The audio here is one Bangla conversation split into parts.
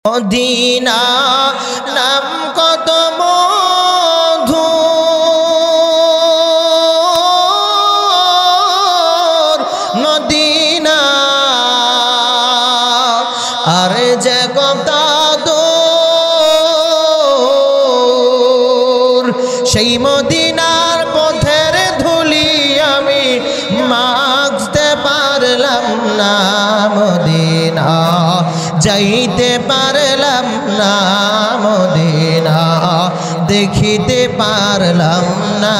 মদিনা নাম কত মধুর মদিনা আর যে কত দূর সেই মদিনার পথের ধুলি আমি মাখতে পারলাম না মদিনা যাইতে পারলাম না মদিনা দেখিতে পারলাম না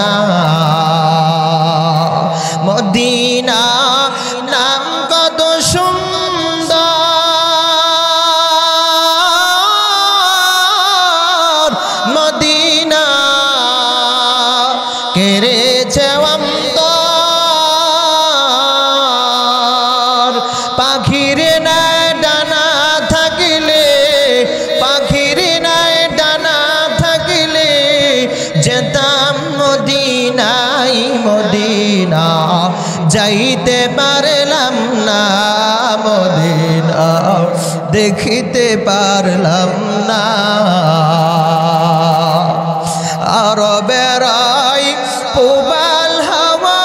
মদিনা নাম কত সুন্দর মদিনা কেড়েছে অন্তর পাখির নাই ডানা থাকিলে পাখির নাই ডানা থাকিলে যেতাম মদিনাই মদিনা যাইতে পারলাম না মদিনা দেখিতে পারলাম না আরবের পূবাল হাওয়া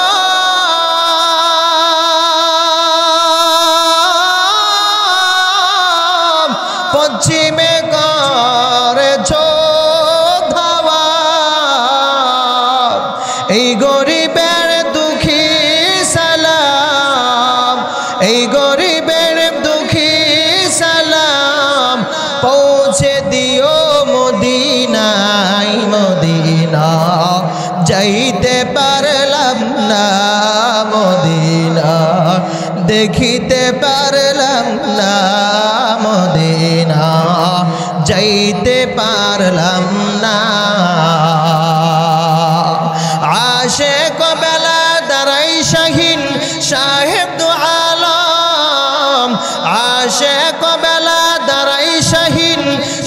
পশ্চিমে করেছ ধাওয়া এই গরিবের দুঃখী সালাম এই গরিবের দুঃখী সালাম পৌঁছে দিও মদিনাই মদিনা যাইতে পারলাম না মদিনা দেখিতে পারলাম না মদিনা যাইতে পারলাম না আশিক বেলা দাঁড়াই শাহিন সাহেব দু আলম আশিক বেলা দাঁড়াই শাহিন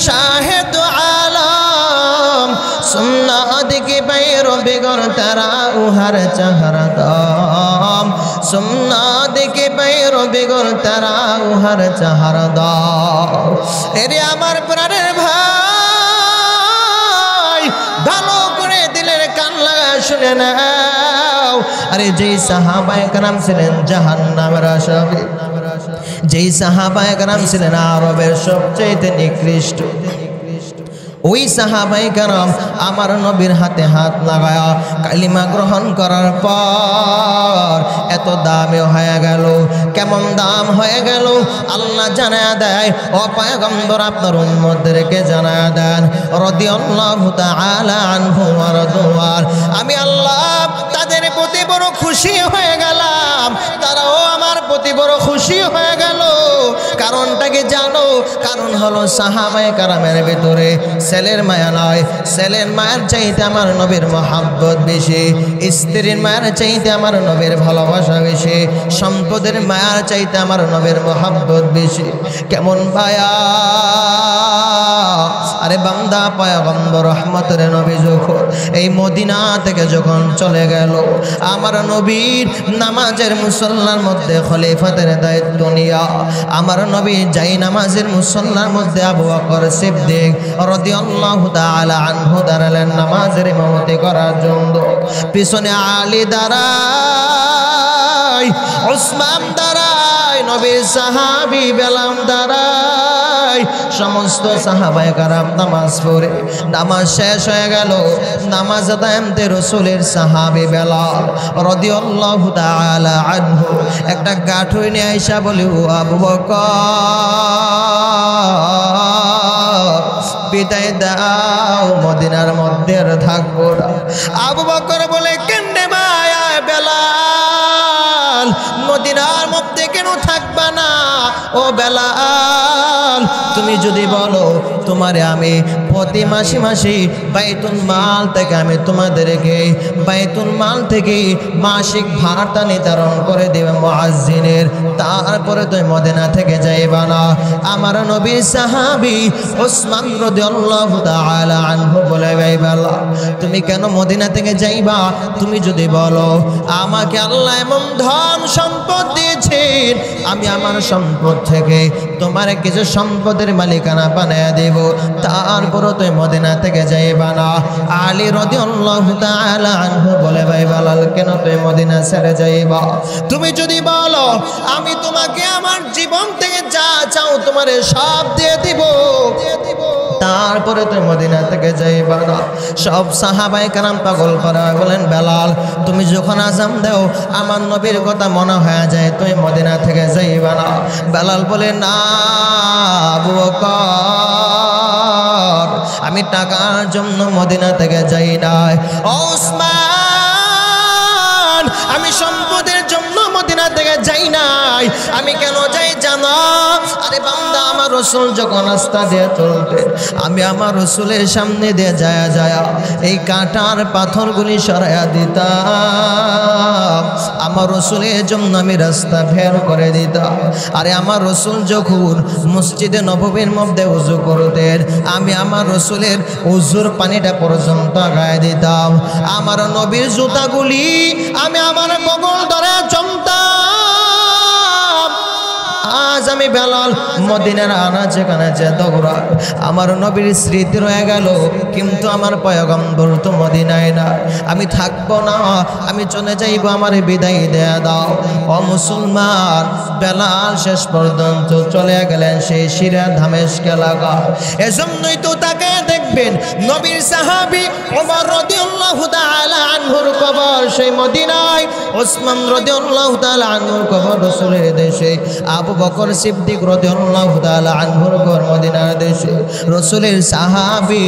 সাহেব দু আলম সুন্নাত কি বাইরো বিগর তারা উহার চাহরা দাম সুন্নাত কি বাইরো বিগর তারা উহার চাহরা দাম এরে আমার প্রাণের ভাই ভালো করে দিলের কান লাগা শুনে নাও আরে যেই সাহাবায়ে কেরাম ছিলেন জাহান্নামের আসামি যেই সাহাবায়ে কেরাম ছিলেন আরবের সবচেয়ে নিকৃষ্ট ওই সাহাবায়ে কেরাম আমার নবীর হাতে হাত লাগায়া কালিমা গ্রহণ করার পর এত দামে হয়ে গেল কেমন দাম হয়ে গেল আল্লাহ জানায়া দেয় ও পয়গম্বর আপনার উম্মতদেরকে জানায়া দেন রাদিয়াল্লাহু তাআলা আনহু ওয়া রাদওয়ান আমি আল্লাহ তাদের প্রতি বড় খুশি হয়ে গেলাম তারাও আমার প্রতি বড় খুশি হয়ে গেল কারণটা কি জানো কারণ হলো সাহাবায়ে কেরামের ভিতরে ছেলের মায়া নয় ছেলের মায়ের চাইতে আমার নবীর মহাব্বত বেশি স্ত্রীর মায়ের চাইতে আমার নবীর ভালোবাসা বেশি সম্পদের মায়ার চাইতে আমার নবীর মহাব্বত বেশি কেমন মায়া আরে বান্দা পয়গম্বর রহমতের নবী যখন এই মদিনা থেকে যখন চলে গেল আমার নবীর নামাজের মুসল্লার মধ্যে খলিফাতের দায়িত্ব নিয়া আমার নবী যাই নামাজের মুসল্লার মধ্যে আবু বকর সিদ্দিক রাদিয়াল্লাহু তাআলা আনহু দাঁড়ালেন নামাজের ইমামতি করার জন্য পিছনে আলী দাঁড়ায় উসমান দাঁড়ায় নবীর সাহাবী বেলাল দাঁড়ায় সমস্ত সাহাবায়ে কেরাম নামাজ পড়ে নামাজ শেষ হয়ে গেল নামাজ আদায়তে রাসূলের সাহাবী বেলাল রাদিয়াল্লাহু তাআলা আনহু একটা গাঁঠুই নিয়ে আয়েশা বলে ও আবু বকর বিদায় দাও মদিনার মধ্যে আর থাকবো না আবু বকর বলে কেনে মায়া বেলাল মদিনার মধ্যে কেন থাকবা না ও বেলাল তুমি যদি বলো তোমারে আমি প্রতি মাসে মাসে বাইতুল মাল থেকে আমি তোমাদেরকে বাইতুল মাল থেকে মাসিক ভাড়াটা নির্ধারণ করে দেবে মুয়াজ্জিনের তারপরে তুমি মদিনা থেকে যাইবা না আমার নবীর সাহাবী উসমান রাদিয়াল্লাহু তাআলা আনহু বলে ভাই বেলাল তুমি কেন মদিনা থেকে যাইবা তুমি যদি বলো আমাকে আল্লাহ এমন ধন সম্পদ দিয়েছেন আমি আমার সম্পদ থেকে তোমার কিছু সম্পদের মালিকানা বানায়া দেব, তারপরও তুই মদিনা থেকে যাইবা না। আলী রাদিয়াল্লাহু তাআলা আনহু বলে, ভাই বেলাল কেন তুই মদিনা ছেড়ে যাইবা? তুমি যদি বলো আমি তোমাকে আমার জীবন থেকে যা চাও তোমারে সব দিয়ে দিব, তারপরে তুই মদিনা থেকে যাইবা না। সব সাহাবায়ে কেরাম পাগল করা বলেন, বেলাল তুমি যখন আযান দাও আমার নবীর কথা মনে হয়ে যায় তুই মদিনা থেকে যাইবা না। বেলাল বলে, না আবু বকর, আমি টাকার জন্য মদিনা থেকে যাই নাই। ওসমান, আমি সম্পদের জন্য মদিনা থেকে যাই নাই। আমি কেন যাই জানো? আরে বান্দা, আমার রাসূল যখন রাস্তা দিয়ে চলতেন, আমি আমার রাসূলের সামনে দিয়ে যায় যায় এই কাঁটার পাথরগুলি সরাইয়া দিতাম। আমার রাসূলের জন্য আমি রাস্তা বের করে দিতাম। আরে আমার রাসূল যখন মসজিদে নববীর মধ্যে ওযু করতেন, আমি আমার রাসূলের ওযুর পানিটা পর্যন্ত গায়ে দিতাম। আমার নবীর জুতাগুলি আমি আমার বগল ধরে চমতাম। আজ আমি বেলাল মদিনার আনাচে কানাচে দৌড়াই, আমার নবীর স্মৃতি রয়ে গেল, কিন্তু আমার পয়গম্বর তো মদিনায় না। আমি থাকবো না, আমি চলে যাইব, আমার বিদায় দেয়া দাও। ও মুসলমান, বেলাল শেষ পর্যন্ত চলে গেলেন সেই সিরিয়া দামেস্ক এলাকায়। এজন্যই তো তাকে দেখবেন নবীর সাহাবী ওমর রাদিয়াল্লাহু তাআলা আনহুর কবর সেই মদিনায়, ওসমান রাদিয়াল্লাহু তাআলা আনহুর কবর রাসূলের দেশে, আবু বকর সিদ্দিক রাদিয়াল্লাহু তাআলা আনহুর কবর মদিনার দেশে, রাসূলের সাহাবী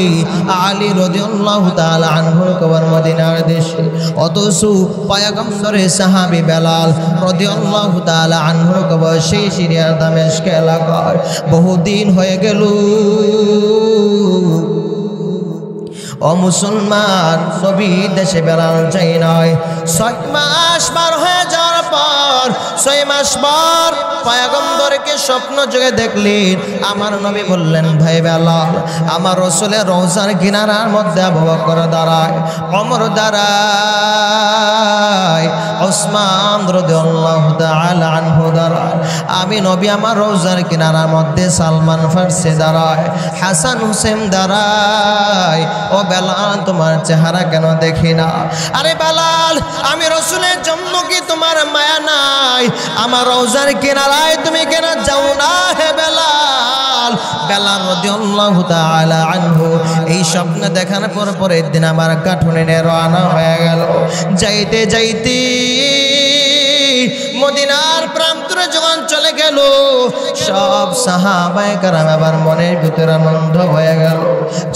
আলী রাদিয়াল্লাহু তাআলা আনহুর কবর মদিনার দেশে। অথচ পয়গম্বরের সাহাবী বেলাল রাদিয়াল্লাহু তাআলা আনহুর কবর সেই সিরিয়ার দামেস্ক এলাকায়। বহুদিন হয়ে গেল ও মুসলমান, নবী দেশে বেলাল যাই নয়। 6 মাস পার হয়ে যাওয়ার পর, 6 মাস পর পয়গম্বরকে স্বপ্ন যোগে দেখলেন। আমার নবী বললেন, ভাই বেলাল, আমার রাসূলের রওজার কিনারার মধ্যে আবু বকর দাঁড়ায়, ওমর দাঁড়ায়, ওসমান রাদিয়াল্লাহু তাআলা আনহু দাঁড়ায়। আমি নবী আমার রওজার কিনারার মধ্যে সালমান ফারসি দাঁড়ায়, হাসান হুসেন দাঁড়ায়। ও বেলাল, তোমার চেহারা কেন দেখি না? আরে বেলাল, আমি রাসূলের জন্য কি তোমার মায়া নাই? আমার রওজার কিনারায় তুমি কেন যাও না? হে বেলাল, বেলাল রাদিয়াল্লাহু তাআলা আনহু এই স্বপ্ন দেখার পর পরের দিন আমার কাঠুনে রওনা হয়ে গেল। যাইতে যাইতে মদিনার প্রান্তরে যখন চলে গেল, সব সাহাবায়ে কেরাম আবার মনের ভিতরে আনন্দ হয়ে গেল।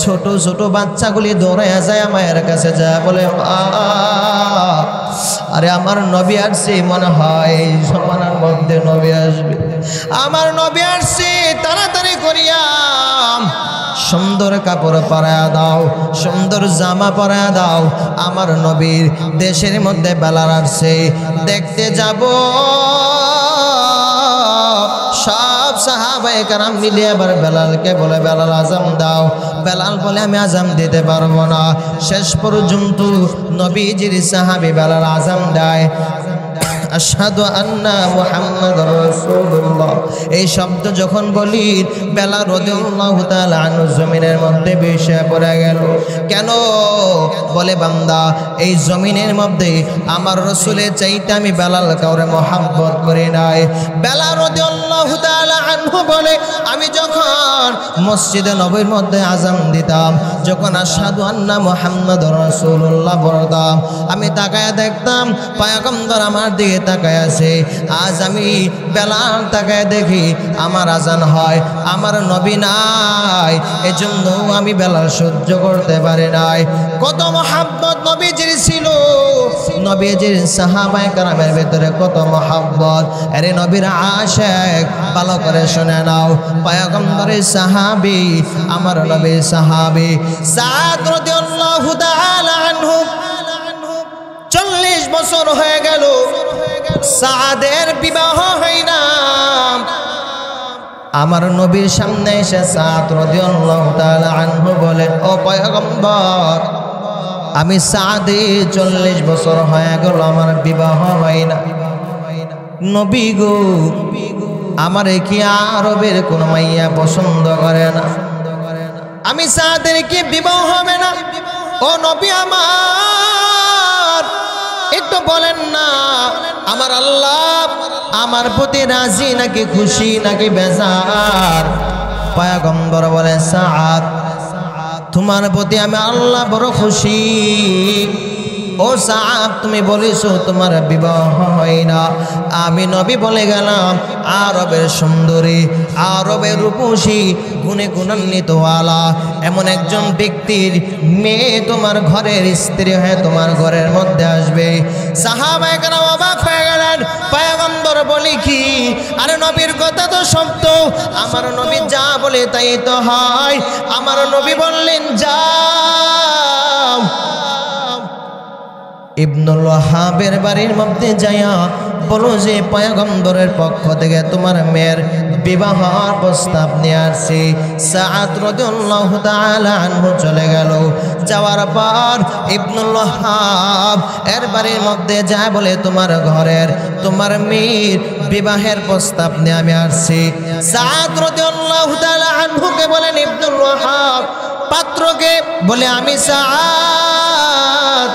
ছোট ছোট বাচ্চাগুলি দৌড়াইয়া যায় মায়ের কাছে, যায় বলে, মা, আরে আমার নবী আসছে, মনে হয় এই জমানার মধ্যে নবী আসবে। আমার নবী আসছে, তাড়াতাড়ি করিয়া সুন্দর কাপড় পরায়া দাও, সুন্দর জামা পরায়া দাও। আমার নবীর দেশের মধ্যে বেলাল আসছে, দেখতে যাব। সব সাহাবায়ে কেরাম মিলে আবার বেলালকে বলে, বেলাল আযান দাও। বেলাল বলে, আমি আযান দিতে পারবো না। শেষ পর্যন্ত নবীজির সাহাবী বেলাল আযান দেয়, আশহাদু আন্না মুহাম্মাদুর রাসূলুল্লাহ। এই শব্দ যখন বলি, বেলাল রাদিয়াল্লাহু তাআলা আনহু জমিনের মধ্যে বসে পড়ে গেল। কেন? বলে, বান্দা, এই জমিনের মধ্যে আমার রাসূলের চাইতে আমি বেলাল কাউরে মহব্বত করি নাই। বেলাল রাদিয়াল্লাহু তাআলা আনহু বলে, আমি যখন মসজিদে নববীর মধ্যে আযান দিতাম, যখন আশহাদু আন্না মুহাম্মাদুর রাসূলুল্লাহ বলতাম, আমি তাকায় দেখতাম পয়গম্বর আমার দিকে তাকায় আছে। আজ আমি বেলাল তাকায় দেখি আমার আযান হয়, আমার নবী নাই। এজন্য আমি বেলাল সহ্য করতে পারি নাই। কত মহব্বত নবীজির ছিল, নবীজির সাহাবায়ে কেরামের ভিতরে কত মহব্বত। আরে নবীর আশিক, ভালো করে শুনে নাও। পয়গম্বরের সাহাবী, আমার নবীর সাহাবী সাদ রাদিয়াল্লাহু তাআলা আনহু 40 বছর হয়ে গেল, সাদের বিবাহ হয় না। আমার নবীর সামনে এসে সাদ রাদিয়াল্লাহু তাআলা আনহু বলেন, ও পয়গম্বর, আমি সাদে 40 বছর হয়ে গেল, আমার বিবাহ হয় না। নবী গো, আমারে কি আরবের কোন মাইয়া পছন্দ করে না? আমি সাদের কি বিবাহ হবে না? ও নবী আমার, একটু বলেন না আমার আল্লাহ আমার প্রতি রাজি নাকি খুশি নাকি বেজার? পয়গম্বর বলে সাদ, তোমার প্রতি আমি আল্লাহ বড় খুশি। ও সাদ, তুমি বলিছো তোমার বিবাহ হয় না। আমি নবী বলে গেলাম, আরবের সুন্দরী, আরবের রূপসী, গুণে গুণান্বিত আলা এমন একজন ব্যক্তির মেয়ে তোমার ঘরের স্ত্রী হয়ে তোমার ঘরের মধ্যে আসবে। সাহাবায়ে কেরাম অবাক হয়ে গেলেন। পয়গম্বর বলি কি? আরে নবীর কথা তো সত্য, আমার নবী যা বলে তাই তো হয়। আমার নবী বললেন যাও ইবনুল ওয়াহাবের বাড়ির মধ্যে যাইয়া বলো যে পয়গম্বরের পক্ষ থেকে তোমার মেয়ের বিবাহর প্রস্তাব নিয়ে আসছি। সাদ রাদিয়াল্লাহু তাআলা আনহু চলে গেল। যাওয়ার পর ইবনুল ওয়াহাব এর বাড়ির মধ্যে যায় বলে তোমার ঘরের তোমার মেয়ের বিবাহের প্রস্তাব নিয়ে আমি আসছি। সাদ রাদিয়াল্লাহু তাআলা আনহুকে বলেন ইবনুল ওয়াহাব, পাত্রকে বলে আমি সাদ।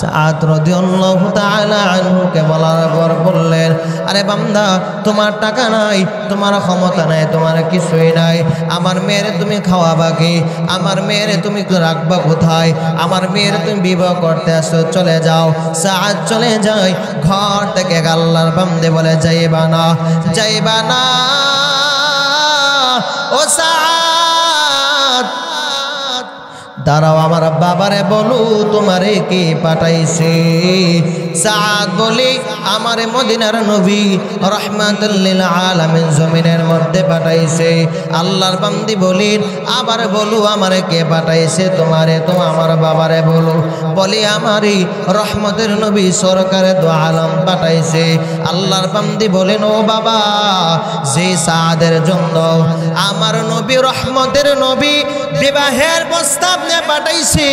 সাদ রাদিয়াল্লাহু তাআলা আনহুকে বলার পর বললেন, আরে বান্দা, তোমার টাকা নাই, তোমার ক্ষমতা নাই, তোমার কিছুই নাই। আমার মেয়েরে তুমি খাওয়াবা কি? আমার মেয়েরে তুমি রাখবা কোথায়? আমার মেয়েরে তুমি বিবাহ করতে আসো, চলে যাও। সাদ চলে যায় ঘর থেকে। আল্লাহর বান্দে বলে যাইবা না, যাইবা না। ও সাদ, দাঁড়াও, আমার বাবারে বলো তোমারে কে পাঠাইছে? সাদ বলি, আমারে মদিনার নবী রাহমাতুল লিল আলামিন জমিনের মধ্যে পাঠাইছে। আল্লাহর বান্দি বলেন, আবার বলো আমারে কে পাঠাইছে? তোমারে তো আমার বাবারে বলো। বলি, আমারই রহমতের নবী সরকারে দু আলম পাঠাইছে। আল্লাহর বান্দি বলেন, ও বাবা, যে সাদের জন্য আমার নবী রহমতের নবী বিবাহের প্রস্তাব নিয়ে পাঠাইছে,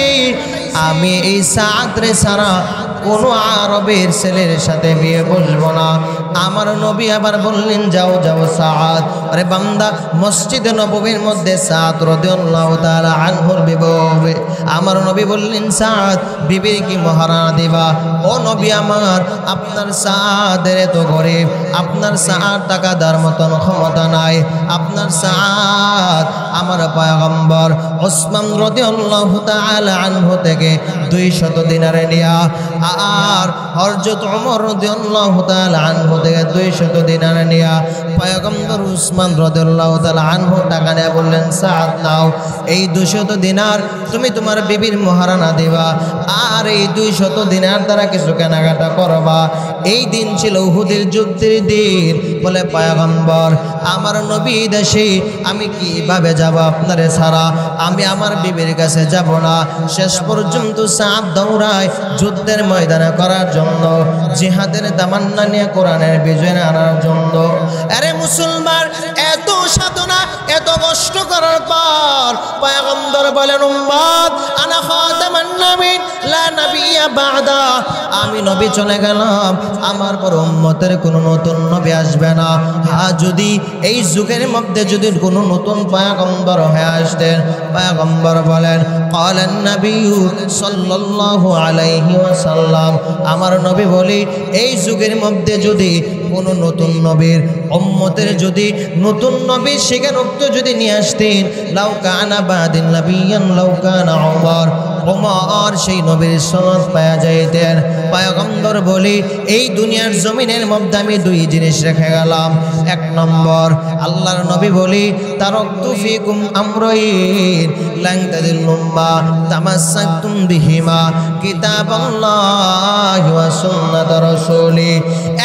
আমি এই সাদরে ছাড়া কোনো আরবের ছেলের সাথে বিয়ে বলবো না। আমার নবী আবার বললেন, যাও যাও সাদ। আরে বান্দা, মসজিদে নববীর মধ্যে সাদ রাদিয়াল্লাহু তাআলা আনহুর বিবাহ হবে। আমার নবী বললেন, সাদ বিবির কি মহারানা দিবা? ও নবী আমার, আপনার সাদের এত গরিব, আপনার সাদ টাকা দেওয়ার মতন ক্ষমতা নাই। আপনার সাদ আমার পয়গম্বর ওসমান রাদিয়াল্লাহু তাআলা আনহু থেকে 200 দিনারে নিয়া, আর হযরত ওমর রাদিয়াল্লাহু তাআলা আনহু থেকে 200 দিনারে নিয়া পয়গম্বর উসমান রাদিয়াল্লাহু তাআলা আনহু টাকা নিয়ে বললেন, সাদ নাও, এই 200 দিনার তুমি তোমার বিবির মহারানা দিবা, আর এই 200 দিনার দ্বারা কিছু কেনাকাটা করবা। এই দিন ছিল উহুদের যুদ্ধের দিন। বলে, পয়গম্বর, আমার নবী দেশে আমি কিভাবে যাব আপনারে ছাড়া? আমি আমার বিবির কাছে যাব না। শেষ পর্যন্ত সাদ দৌড়ায় যুদ্ধের ময়দানে করার জন্য, জিহাদের তামান্না নিয়ে কোরআনের বিজয় আনার জন্য। আরে মুসলমান, এত সাধনা এত কষ্ট করার পর পয়গম্বর বলেন, উম্মত আনা খাতামান নবীন লা নবিয়্যা বাদা, আমি নবী চলে গেলাম, আমার পর উম্মতের কোনো নতুন নবী আসবে না। আর যদি এই যুগের মধ্যে যদি কোনো নতুন পয়গম্বর হয়ে আসতেন, পয়গম্বর বলেন, ক্বালান নবিয়্যু সাল্লাল্লাহু আলাইহি ওয়াসাল্লাম, আমার নবী বলি, এই যুগের মধ্যে যদি কোনো নতুন নবীর উম্মতের যদি নতুন নবী স্বীকারোক্ত যদি নিয়ে আসতেন, লাউ কানা বাদিন নবিয়ান লাউ কানা ওমর সেই নবীর সনদ পাওয়া যাইতেন। পয়গম্বর বলি, এই দুনিয়ার জমিনের মধ্যে আমি 2 জিনিস রেখে গেলাম। 1 নম্বর, আল্লাহর নবী বলি, তারাকতু ফিকুম আমরাইন লান তাদিল্লু মা তামাসসাকতুম বিহিমা কিতাবাল্লাহি ওয়া সুন্নাত রাসূলি।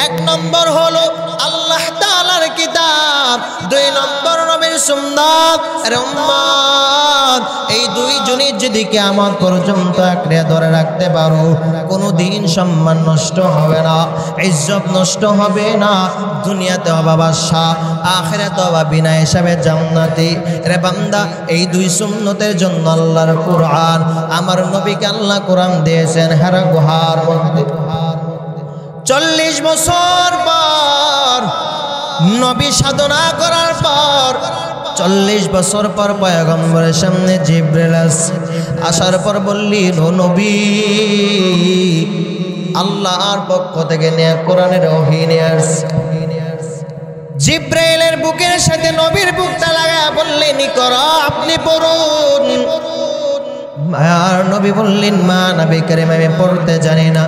1 নম্বর হলো আল্লাহ তাআলার কিতাব, 2 নম্বর নবীর সুন্নাত। আরে উম্মত, এই 2 জিনিস যদি কিয়ামত পর্যন্ত আঁকড়ে ধরে রাখতে পারো, কোনো দিন সম্মান নষ্ট হবে না, ইজ্জত নষ্ট হবে না। দুনিয়াতে হবা বাদশা, আখিরাতে হবা বিনা হিসাবে জান্নাতি। রে বান্দা, এই 2 সুন্নতের জন্য আল্লাহর কুরআন, আমার নবীকে আল্লাহ কোরআন দিয়েছেন হেরা গুহার মধ্যে। 40 বছর পর নবী সাধনা করার পর 40 বছর পর পয়গম্বরের সামনে জিবরিল আসার পর বললেন, ও নবী, আল্লাহর পক্ষ থেকে নেয়া কোরআনের ওহী নিয়ে আসছে। জিবরাইলের বুকের সাথে নবীর বুকটা লাগায়া বললেন, ইকরা, আপনি পড়ুন। আর নবী বললেন, মা নবী করিম, আমি পড়তে জানি না।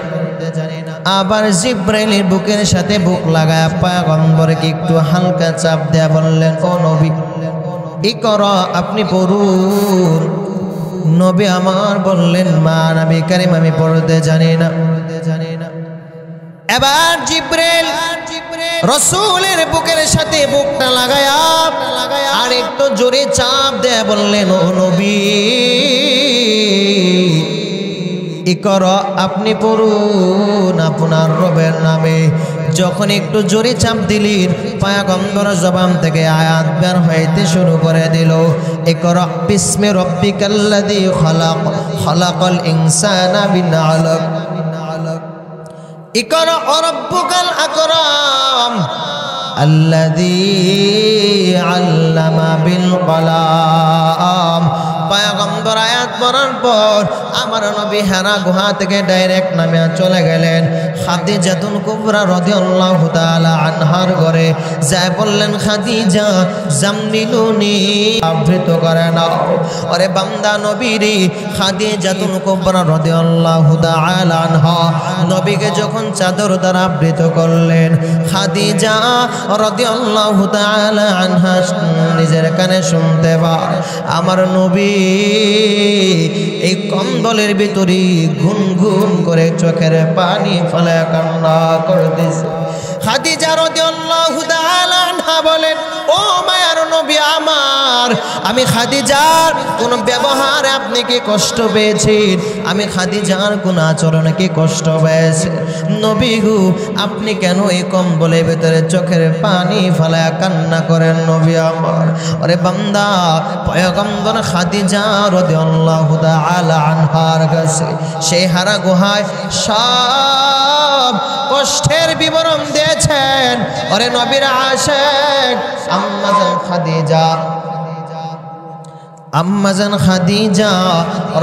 আবার জিবরাইলের বুকের সাথে বুক লাগায়া পয়গম্বরকে একটু হালকা চাপ দেয়া বললেন, ও নবী, ইকরা, আপনি পড়ুন। নবী আমার বললেন, মা নবী করিম, আমি পড়তে জানি না। এবার জিবরাইল রাসূলের বুকের সাথে বুকটা লাগায়া আর একটু জোরে চাপ দেয়া বললেন, ও নবী, ইকরা, আপনি পড়ুন আপনার রবের নামে। যখন একটু জোরে চাপ দিলেন, পয়গম্বর জবান থেকে আয়াত বের হইতে শুরু করে দিল, ইকরা বিসমি রাব্বিকাল্লাযী খালাক, খালাকাল ইনসানা মিন আলাক, ইকরা রাব্বুকাল আকরাম, আল্লাযী আল্লামা বিল কলাম। পয়গম্বর আয়াত পড়ার পর আমার নবী হেরা গুহা থেকে ডাইরেক্ট নামে চলে গেলেন খাদিজাতুল কুবরা রাদিয়াল্লাহু তাআলা আনহার ঘরে। যায় বললেন, খাদিজা, জামনিলুনি, আবৃত করে নাও। ওরে বান্দা নবীরে, খাদিজাতুল কুবরা রাদিয়াল্লাহু তাআলা আনহা নবীকে যখন চাদর দ্বারা আবৃত করলেন, খাদিজা রাদিয়াল্লাহু তাআলা আনহা নিজের কানে শুনতে পায় আমার নবী এই কম্বলের ভিতরে গুনগুন করে চোখের পানি ফেলে কান্না করতেছে। খাদিজা রাদিয়াল্লাহু তাআলা আনহা বলেন, ও মায়ার নবী আমার, আমি খাদিজার কোন ব্যবহারে আপনি কি কষ্ট পেয়েছেন? আমি খাদিজার কোন আচরণে কি কষ্ট পেয়েছি? নবী গো, আপনি কেন এই কম্বলের ভিতরে চোখের পানি ফেলায়া কান্না করেন নবী আমার? আরে বান্দা, পয়গম্বর খাদিজা রাদিয়াল্লাহু তাআলা আনহার কাছে সেই হারা গুহায় সব কষ্টের বিবরণ দিয়েছেন। ওরে নবীর আশিক আম্মাজান খাদিজা, আম্মাজান খাদিজা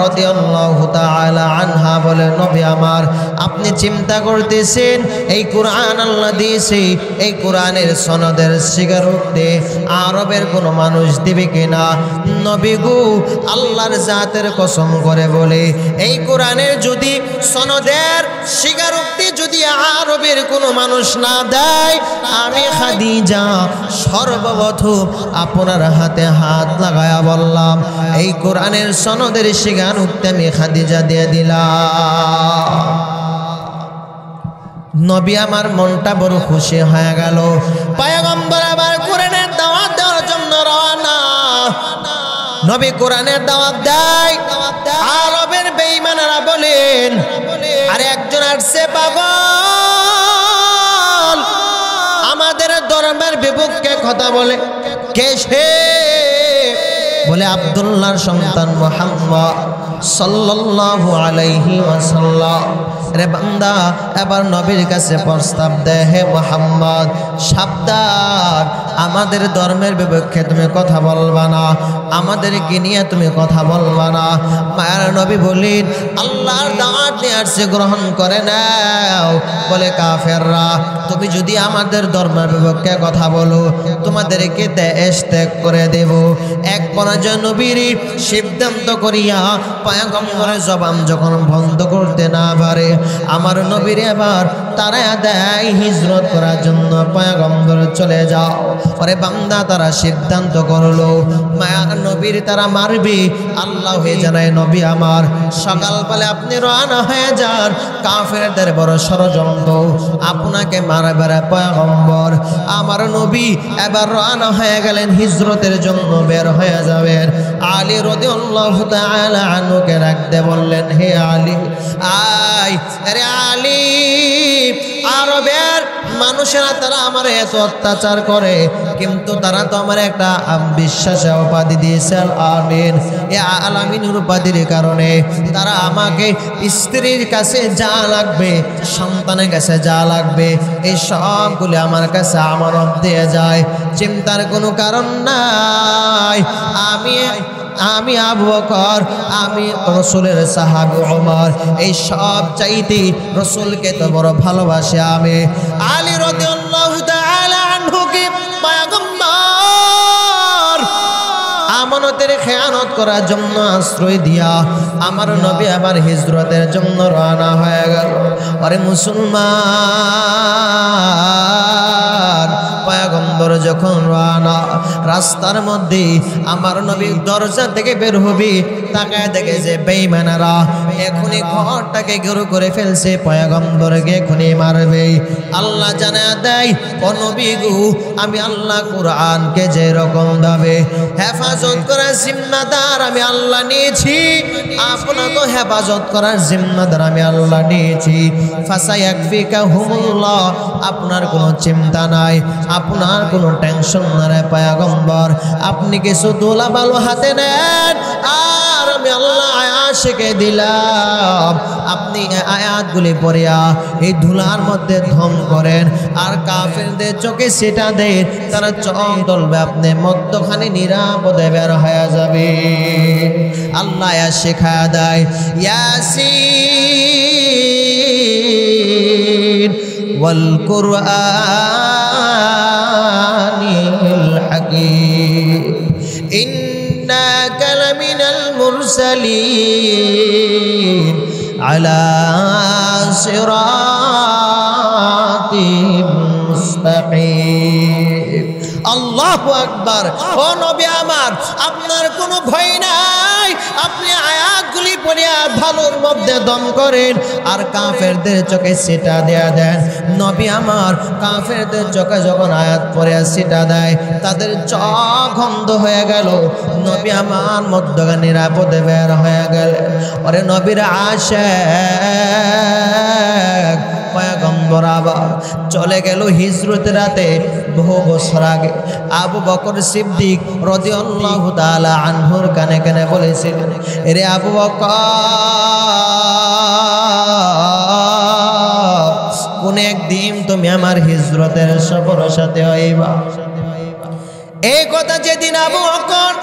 রাদিয়াল্লাহু তাআলা আনহা বলে, নবী আমার, আপনি চিন্তা করতেছেন এই কোরআন আল্লাহ দিয়েছে, এই কোরআনের সনদের স্বীকারোক্তি আরবের কোনো মানুষ দিবে কিনা? নবী গো, আল্লাহর জাতের কসম করে বলে, এই কোরআনের যদি সনদের স্বীকারোক্তি যদি আরবের কোনো মানুষ না দেয়, আমি খাদিজা সর্বপ্রথম আপনার হাতে হাত লাগায়া বললাম, এই কোরআনের সনদের স্বীকারোক্তি আমি খাদিজা দিয়ে দিলাম। নবী আমার মনটা বড় খুশি হয়ে গেল। পয়গম্বর আবার কোরআনের দাওয়াত দেওয়ার জন্য রওনা। নবী কোরআনের দাওয়াত দেয়, আরবের বেঈমানেরা বলেন, আরে একজন আসছে পাগল, আমাদের ধর্মের বিপক্ষে কথা বলে। কে সে? বলে আব্দুল্লাহর সন্তান মুহাম্মদ সাল্লাল্লাহু আলাইহি ওয়াসাল্লাম। রে বান্দা, এবার নবীর কাছে প্রস্তাব দেয়, হে মুহাম্মদ, সাবধান, আমাদের ধর্মের বিপক্ষে তুমি কথা বলবা না, আমাদেরকে নিয়ে তুমি কথা বলবা না। মায়ের নবী বলেন, আল্লাহর দাওয়াত নিয়ে আসছে, গ্রহণ করে নাও। বলে কাফেররা, তুমি যদি আমাদের ধর্মের বিপক্ষে কথা বলো, তোমাদেরকে দেশ ত্যাগ করে দেব। এক পরাজয় নবীর সিদ্ধান্ত করিয়া পয়গম্বরের জবান যখন বন্ধ করতে না পারে, আমার নবীর এবার তারা দেয় হিজরত করার জন্য পয়গম্বর চলে যাও। ওরে বান্দা, তারা সিদ্ধান্ত করলো মায়ার নবীর তারা মারবে। আল্লাহ হয়ে জানায়, নবী আমার, সকালবেলা আপনি রওনা হয়ে যান, কাফেরদের বড় ষড়যন্ত্র, আপনাকে মারবে পয়গম্বর। আমার নবী এবার রওনা হয়ে গেলেন, হিজরতের জন্য বের হয়ে যাবেন। আলী রাদিয়াল্লাহু তাআলা আনহুকে রাখতে বললেন, হে আলী আয়। আরে আলী, আরবের মানুষেরা তারা আমার এত অত্যাচার করে, কিন্তু তারা তো আমার একটা বিশ্বাসে উপাধি দিয়েছে আল আমিন। এ আল আমিনের উপাধির কারণে তারা আমাকে স্ত্রীর কাছে যা লাগবে, সন্তানের কাছে যা লাগবে, এই সবগুলি আমার কাছে আমানত দিয়ে যায়। চিন্তার কোনো কারণ নাই। আমি আবু বকর, আমি রসুলের সাহাবী ওমর, এই সব চাইতে রসুলকে তো বড় ভালোবাসি আমি। আলী রাদিয়াল্লাহু তাআলা আনহুকে পয়গম্বর আমানতের খেয়ানত করার জন্য আশ্রয় দিয়া আমার নবী আবার হিজরতের জন্য রওনা হয়ে গেল। আরে মুসলমান, পয়গম্বর যখন রওনা, রাস্তার মধ্যে আমার নবী দরজা থেকে বের হবি, তাকায় দেখে যে বেঈমানেরা এখনই ঘরটাকে গেরু করে ফেলছে, পয়গম্বরকে এখনই মারবে। আল্লাহ জানা দেয়, ও নবী গো, আমি আল্লাহ কুরআনকে যে রকম ভাবে হেফাজত করার জিম্মাদার আমি আল্লাহ নিয়েছি, আপনাকে হেফাজত করার জিম্মাদার আমি আল্লাহ নিয়েছি। ফাসায়াকফিকাহুমুল্লাহ, আপনার কোনো চিন্তা নাই, আপনার কোনো টেনশন নাই পয়গম্বর। আপনি কিছু দোলা বালু হাতে নেন, আর আমি আল্লাহ আয়াত শিখে দিলাম, আপনি আয়াতগুলি পড়িয়া এই ধুলার মধ্যে ধম করেন, আর কাফেরদের চোখে সেটা দেন, তারা চোখ তুলবে, আপনি মধ্যখানে নিরাপদে বের হয়ে যাবে। আল্লাহ আয়াত শেখা দেয়, ইয়াসিন ওয়াল কুরআনিল হাকীম ইন্নাকা লামিনাল মুরসালিন আলা সিরাতিম মুস্তাকিম। আল্লাহু আকবার। ও নবী আমার, আপনার কোনো ভয় নাই, আপনি আয়াতগুলি পড়িয়া ভালোর মধ্যে দম করেন, আর কাফেরদের চোখে সিটা দেয়া দেন। নবী আমার কাফেরদের চোখে যখন আয়াত পড়িয়া সিটা দেয়, তাদের চোখ অন্ধ হয়ে গেল। নবী আমার মধ্যখানে নিরাপদে বের হয়ে গেল। ওরে নবীর আশিক পয়গম্বর আবার চলে গেল হিজরতের রাতে, বহু বছর আগে। আবু বকর সিদ্দিক রাদিয়াল্লাহু তাআলা আনহুর কানে কানে বলেছিলেন, এরে আবু বকর, কোন একদিন তুমি আমার হিজরতের সফরের সাথে হইবা। এই কথা যেদিন আবু বকর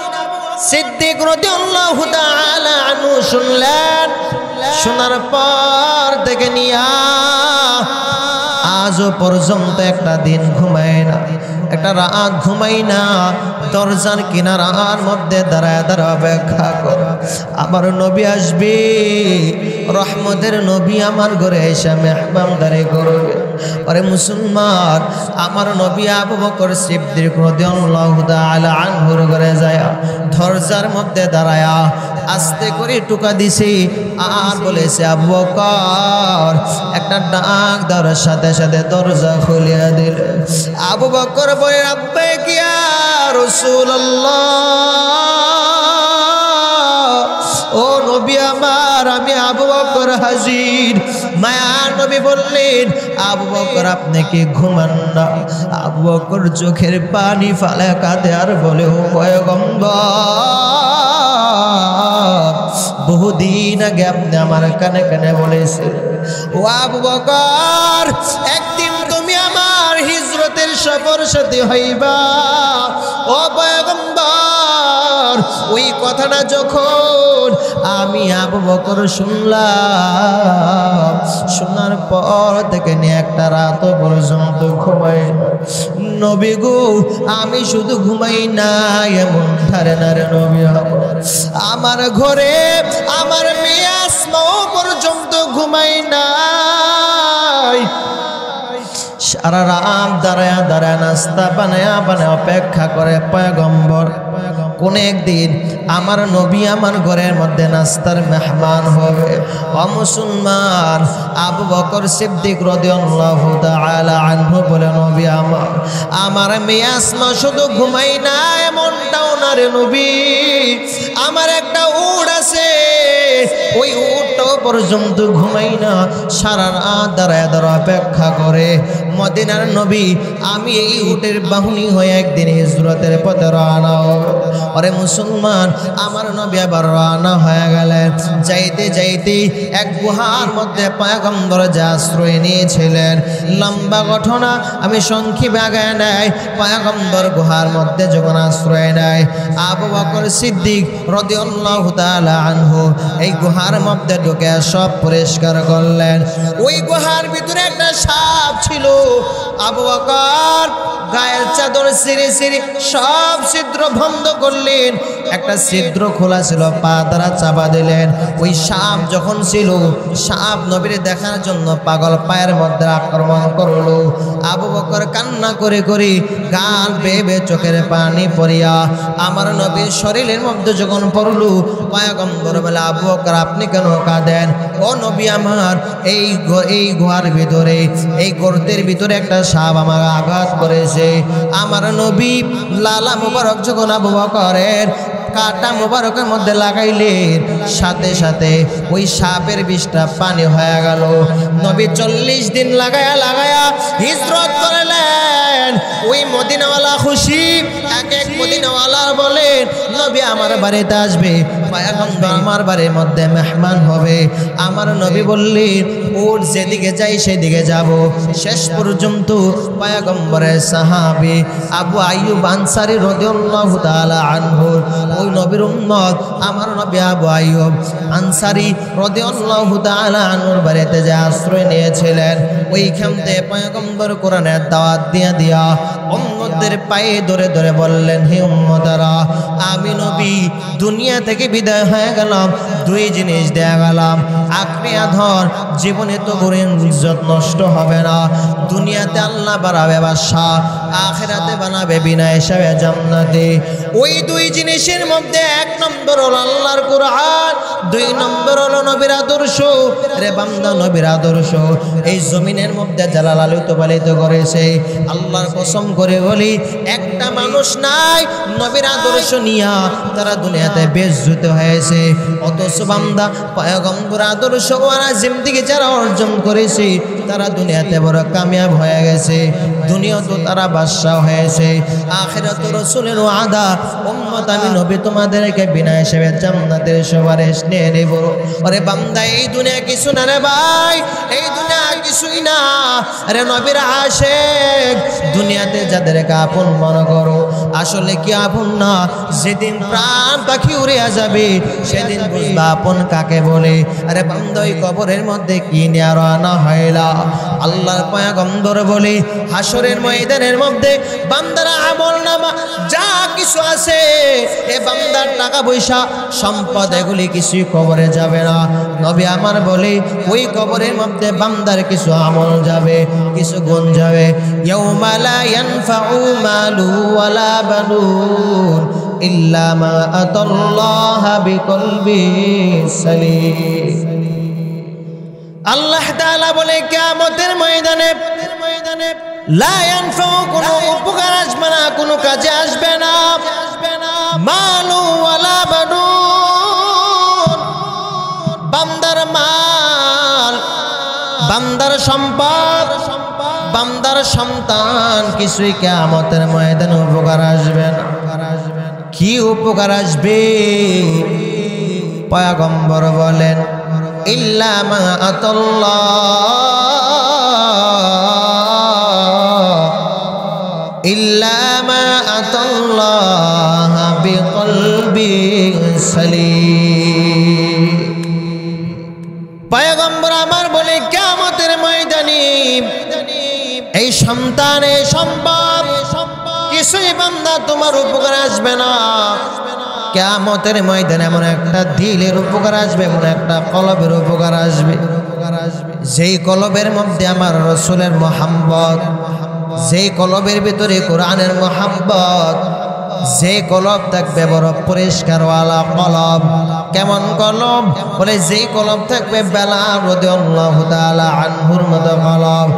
সিদ্দিক রাদিয়াল্লাহু তাআলা আনহু শুনলেন, শোনার পর থেকে নিয়া আজও পর্যন্ত একটা দিন ঘুমায় না, একটা রাত ঘুমাই না, দরজার কিনারার মধ্যে দাঁড়ায় দাঁড়ায় অপেক্ষা করে আমার নবী আসবে, রহমতের নবী আমার ঘরে এসে মেহমানদারি করবে। আরে মুসলমান, আমার নবী আবু বকর সিদ্দিক রাদিয়াল্লাহু তাআলা আনহুর ঘরে যায়, দরজার মধ্যে দাঁড়ায়া আস্তে করে টুকা দিছি, আর বলেছে আবু বকর, একটা ডাক দেওয়ার সাথে সাথে দরজা খুলিয়া দিল। আবু বকর বলে, লাব্বাইক ইয়া রাসূলুল্লাহ, ও নবী আমার, আমি আবু বকর হাজির। মায়ার নবী বললেন, আবু বকর আপনি কি ঘুমান না? আবু বকর চোখের পানি ফালে কাঁদে আর বলে, ও পয়গম্বর, বহুদিন আগে আপনি আমার কানে কানে বলেছেন, ও আবু বকর, একদিন তুমি আমার হিজরতের সফর সাথী হইবা। ও পয়গম্বর, ওই কথাটা যখন আমি আবু বকর শুনলাম, শোনার পর থেকে নিয়ে একটা রাত পর্যন্ত ঘুমাই নবী গো। আমি শুধু ঘুমাই না, এমন ধারে নারে নবী আমার ঘরে আমার মেয়ে আসমাও পর্যন্ত ঘুমাই নাই। সারা রাত দাঁড়ায় দাঁড়ায় নাস্তা বানায়া বানায় অপেক্ষা করে পয়গম্বর কোন একদিন আমার নবী আমার ঘরের মধ্যে নাস্তার মেহমান হবে। ও মুসলমান, আবু বকর সিদ্দিক রাদিয়াল্লাহু তাআলা আনহু বলে, নবী আমার মেয়ে আসমা শুধু ঘুমাই না, এমনটাও না রে নবী, পর্যন্ত ঘুমাই না, সারা রাত দাঁড়ায় দাঁড়া অপেক্ষা করে। মদিনার নবী আমি এই উটের বাহনী হয়ে একদিন হিজরতের পথে রওনা হব। আরে মুসলমান, আমার নবী আবার রওনা হয়ে গেলেন। যাইতে যাইতে এক গুহার মধ্যে পয়গম্বর যে আশ্রয় নিয়েছিলেন। লম্বা ঘটনা আমি সংক্ষেপে আগায় নেয়। পয়গম্বর গুহার মধ্যে যখন আশ্রয় নেয়, আবু বকর সিদ্দিক রাদিয়াল্লাহু তাআলা আনহু এই গুহার মধ্যে ঢুকে সব পরিষ্কার করলেন। ওই গুহার ভিতরে একটা সাপ ছিল। আবু বকর গায়ের চাদর ছিঁড়ে ছিঁড়ে সব ছিদ্র বন্ধ করলেন। একটা ছিদ্র খোলা ছিল, পা দ্বারা চাপা দিলেন। ওই সাপ যখন ছিল, সাপ নবীর দেখার জন্য পাগল পায়ের মধ্যে আক্রমণ করলো। আবু বকর কান্না করে করে গাল বেয়ে বেয়ে চোখের পানি পড়িয়া আমার নবীর শরীরের মধ্যে যখন পড়লো, পয়গম্বর বলে, আবু বকর আপনি কেন কাঁদেন? ও নবী আমার, এই গুহার ভিতরে, এই গর্তের ভিতরে একটা সাপ আমাকে আঘাত করেছে। আমার নবী লালা মুবারক যখন আবু বকরের কাটা মুবারকের মধ্যে লাগাইলেন, সাথে সাথে ওই সাপের বিষটা পানি হয়ে গেল। নবী 40 দিন লাগায়া লাগায়া হিজরত করলেন। ওই মদিনাওয়ালা খুশি, এক মদিনাওয়ালা বলেন নবী আমার বাড়িতে আসবে, পয়গম্বর আমার বাড়ির মধ্যে মেহমান হবে। আমার নবী বললেন ওর যেদিকে যাই সেদিকে যাব। শেষ পর্যন্ত পয়গম্বরের সাহাবী আবু আইয়ুব আনসারী রাদিয়াল্লাহু তাআলা আনহু, ওই নবীর উম্মত আমার নবী আবু আইয়ুব আনসারী রাদিয়াল্লাহু তাআলা আনহুর বাড়িতে যে আশ্রয় নিয়েছিলেন, ওইখান থেকে পয়গম্বর কোরআনের দাওয়াত দিয়া দিয়া উম্মতদের পায়ে ধরে ধরে বললেন, হে উম্মতেরা, আমি নবী দুনিয়া থেকে বিদায় হয়ে গেলাম, দুই জিনিস দেয়া গেলাম। আঁকড়িয়া ধর, জীবনে তো গরিব ইজ্জত নষ্ট হবে না। দুনিয়াতে আল্লাহ বাড়াবে বাদশা, আখিরাতে বানাবে বিনা হিসাবে জান্নাতে। ওই দুই জিনিসের মধ্যে এক নম্বর হলো আল্লাহর কোরআন, দুই নম্বর হলো নবীর আদর্শ। রে বান্দা, নবীর আদর্শ এই জমিনের মধ্যে যারা লালিত পালিত করেছে, আল্লাহর কসম করে বলি একটা মানুষ নাই নবীর আদর্শ নিয়া তারা দুনিয়াতে বেজ্জত হয়েছে। অথচ বান্দা পয়গম্বর আদর্শ ওয়ালা জিন্দেগি যারা অর্জন করেছে, তারা দুনিয়াতে বড় কামিয়াব হয়ে গেছে। দুনিয়াতে তারা বাদশা হয়েছে। আখিরাতে রাসূলের ওয়াদা, উম্মত আমি নবী তোমাদেরকে বিনা হিসেবে জান্নাতের সুপারিশ নিয়ে নেব। আরে বান্দা, এই দুনিয়া কিছু না রে ভাই, এই দুনিয়া কিছুই না। আরে নবীর আশিক দুনিয়াতে যাদেরকে আপন মনে করো, আসলে কি আপন না। যেদিন প্রাণ পাখি উড়িয়া যাবে, সেদিন বুঝবা আপন কাকে বলে। আরে বান্দা, ওই কবরের মধ্যে কি নিয়ে রওনা হইলা? আল্লাহর পয়গম্বর বলে হাসরের ময়দানের মধ্যে বান্দারা আমলনামা যা কিছু আছে, এ বান্দার টাকা পয়সা সম্পদ এগুলি কিছুই কবরে যাবে না। নবী আমার বলে ওই কবরের মধ্যে বান্দার কিছু আমল যাবে, কিছু গুণ যাবে। ইয়াউমা লা ইয়ানফাউ মালু ওয়ালা বানুন ইল্লা মা আতাল্লাহ বিকলবিন সালিম। আল্লাহ তাআলা বলে কিয়ামতের ময়দানে লা ইয়ানফাউ, কোনো উপকার আসবে না, কোনো কাজে আসবে না। মালু ওয়ালা বানুন, বান্দার মাল, বান্দার সম্পদ, বান্দার সন্তান কিছুই কিয়ামতের ময়দানে উপকার আসবে না। কি উপকার আসবে? পয়গম্বর বলেন ইল্লা মা আতাল্লাহ, ইল্লা মা আতাল্লাহ বিকলবিন সালিম। পয়গম্বর আমার বলে কিয়ামতের ময়দানে এই সন্তান, এই সম্পদ কিছুই বান্দা তোমার উপকার আসবে না। কিয়ামতের ময়দানে এমন একটা দিলের উপকার আসবে, এমন একটা কলবের উপকার আসবে, যেই কলবের মধ্যে আমার রাসূলের মহব্বত, যেই কলবের ভিতরে কোরআনের মহব্বত, যে কলব থাকবে বড় পরিষ্কারওয়ালা কলব। কেমন কলব? বলে যেই কলব থাকবে বেলাল রাদিয়াল্লাহু তাআলা আনহুর মতো কলব।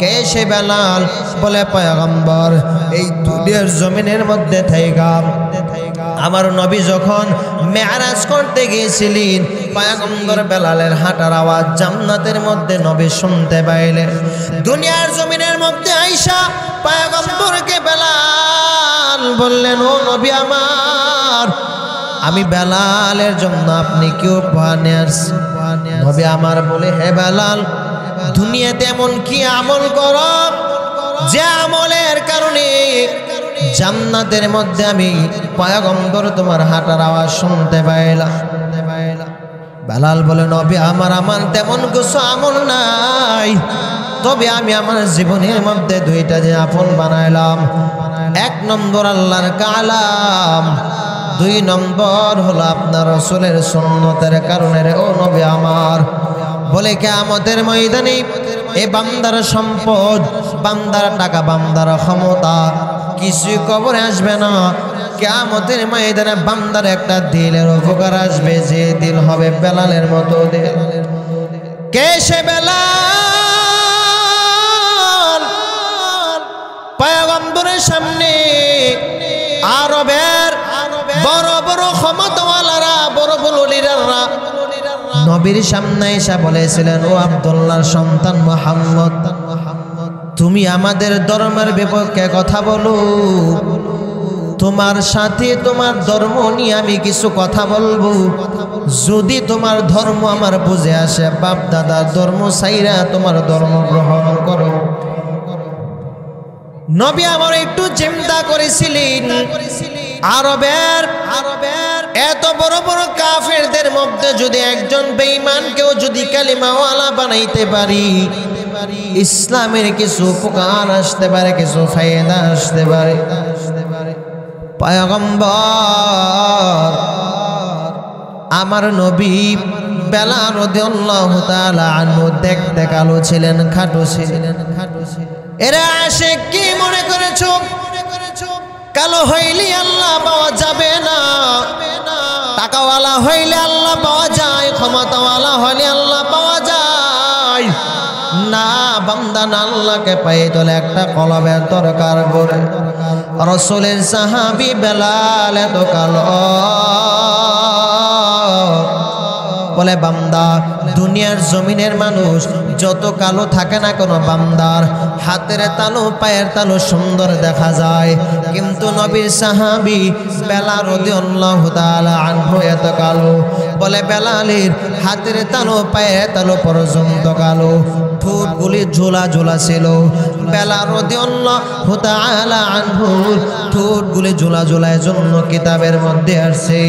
কে সে বেলাল? বলে পয়গম্বর এই দুনিয়ার জমিনের মধ্যে থাইকা আমার নবী যখন মেরাজ করতে গিয়েছিলেন, পয়গম্বর বেলালের হাঁটার আওয়াজ জান্নাতের মধ্যে নবী শুনতে পাইলেন। দুনিয়ার জমিনের মধ্যে আয়েশা পয়গম্বরকে বেলাল বললেন, ও নবী আমার, আমি বেলালের জন্য আপনি কি উপহার নিয়ে আসছেন? নবী আমার বলে, হে বেলাল, দুনিয়াতে এমন কি আমল করো যে আমলের কারণে জান্নাতের মধ্যে আমি পয়গম্বর তোমার হাঁটার আওয়াজ শুনতে পাইলাম? বেলাল বলে, নবী আমার তেমন কিছু আমল নাই, তবে আমি আমার জীবনের মধ্যে দুইটা যে আপন বানাইলাম। এক নম্বর আল্লাহর কালাম, দুই নম্বর হলো আপনার রাসূলের সুন্নতের কারণে রে ও নবী আমার। বলে কিয়ামতের ময়দানে এ বান্দার সম্পদ, বান্দার টাকা, বান্দার ক্ষমতা কিছুই কবরে আসবে না। কিয়ামতের ময়দানে বান্দার একটা দিলের উপকার আসবে, যে দিল হবে বেলালের মতো দিল। কে সে বেলাল? পয়গম্বরের সামনে আরবের বড় বড় ক্ষমতাওয়ালারা, বড় বড় লিডাররা নবীর সামনে এসে বলেছিলেন, ও আব্দুল্লাহর সন্তান মুহাম্মদ, তুমি আমাদের ধর্মের বিপক্ষে কথা বলো, তোমার সাথে তোমার ধর্ম নিয়ে আমি কিছু কথা বলবো। যদি তোমার ধর্ম আমার বুঝে আসে, বাপ দাদার ধর্ম ছাইরা তোমার ধর্ম গ্রহণ করো। নবী আমার একটু চিন্তা করেছিলেন, আরবের এত বড় বড় কাফেরদের মধ্যে যদি একজন বেঈমানকেও যদি কালিমাওয়ালা বানাইতে পারি, ইসলামের কিছু উপকার আসতে পারে, কিছু ফায়দা আসতে পারে। পয়গম্বর আমার নবী বেলাল রাদিয়াল্লাহু তাআলা আনহু দেখতে কালো ছিলেন, খাটো ছিলেন। এরা আসে কি মনে করেছো কালো হইলে আল্লাহ পাওয়া যাবে না? টাকাওয়ালা হইলে আল্লাহ পাওয়া যায়, ক্ষমতাওয়ালা হইলে আল্লাহ পাওয়া যায় না। বান্দা না আল্লাহকে পাই তোলে একটা কলবের দরকার পড়ে। রাসূলের সাহাবী বেলাল এত কালো, বলে বান্দা দুনিয়ার জমিনের মানুষ যত কালো থাকে না কোনো, বান্দার হাতের তালু পায়ের তালু সুন্দর দেখা যায়, কিন্তু নবীর সাহাবী বেলাল রাদিয়াল্লাহু তাআলা আনহু এত কালো। বলে বেলালের হাতের তালু পায়ের তালু পর্যন্ত কালো, ঠোঁটগুলি ঝোলা ঝোলা ছিল। বেলাল রাদিয়াল্লাহু তাআলা আনহু ঠোঁটগুলি ঝোলা ঝোলার জন্য কিতাবের মধ্যে আসছে,